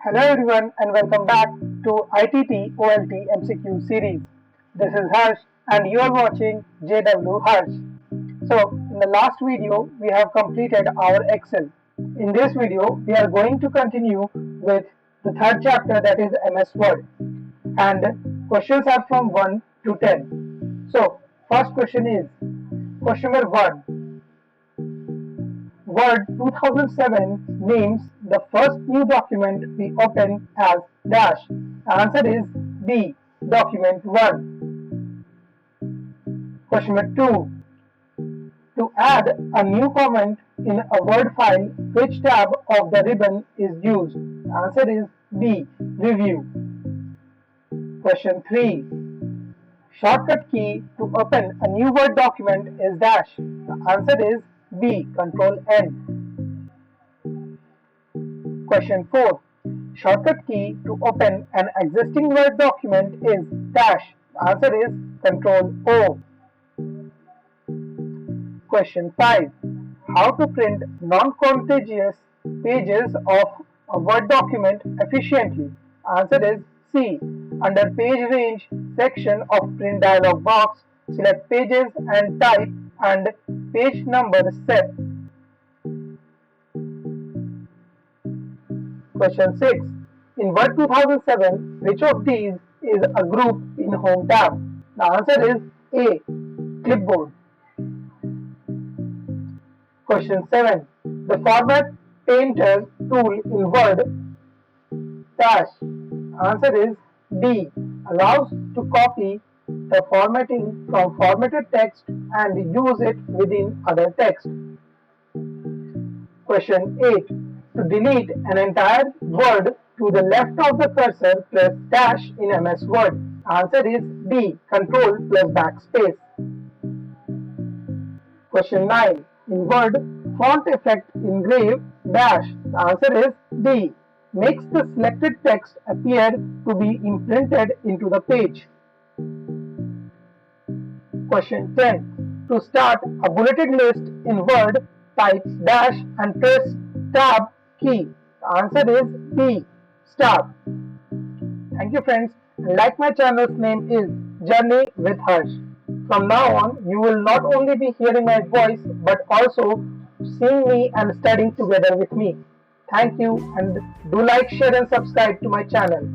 Hello everyone and welcome back to ITT OLT MCQ series. This is Harsh and you are watching JW Harsh. So in the last video we have completed our Excel. In this video we are going to continue with the third chapter, that is MS Word, and questions are from 1 to 10. So first question is question number 1. Word 2007 names the first new document we open as dash. The answer is B, document 1. Question number 2. To add a new comment in a Word file, which tab of the ribbon is used? The answer is B, review. Question 3. Shortcut key to open a new Word document is dash. The answer is B, Control N. Question 4. Shortcut key to open an existing Word document is dash. The answer is Control O. Question 5. How to print non-contiguous pages of a Word document efficiently? Answer is C. Under Page Range section of Print dialog box, select Pages and type and page number set. Question 6. In Word 2007, which of these is a group in Home tab? The answer is A, clipboard. Question 7. The Format Painter tool in Word dash. Answer is D, allows to copy the formatting from formatted text and use it within other text. Question 8. To delete an entire word to the left of the cursor, press dash in MS Word. Answer is D, Control plus backspace. Question 9. In Word, font effect Engrave dash. The answer is D, makes the selected text appear to be imprinted into the page. Question 10. To start a bulleted list in Word, type dash and press tab key. The answer is B, start. Thank you friends, and like my channel's name is Journey with Harsh. From now on, you will not only be hearing my voice but also seeing me and studying together with me. Thank you, and do like, share and subscribe to my channel.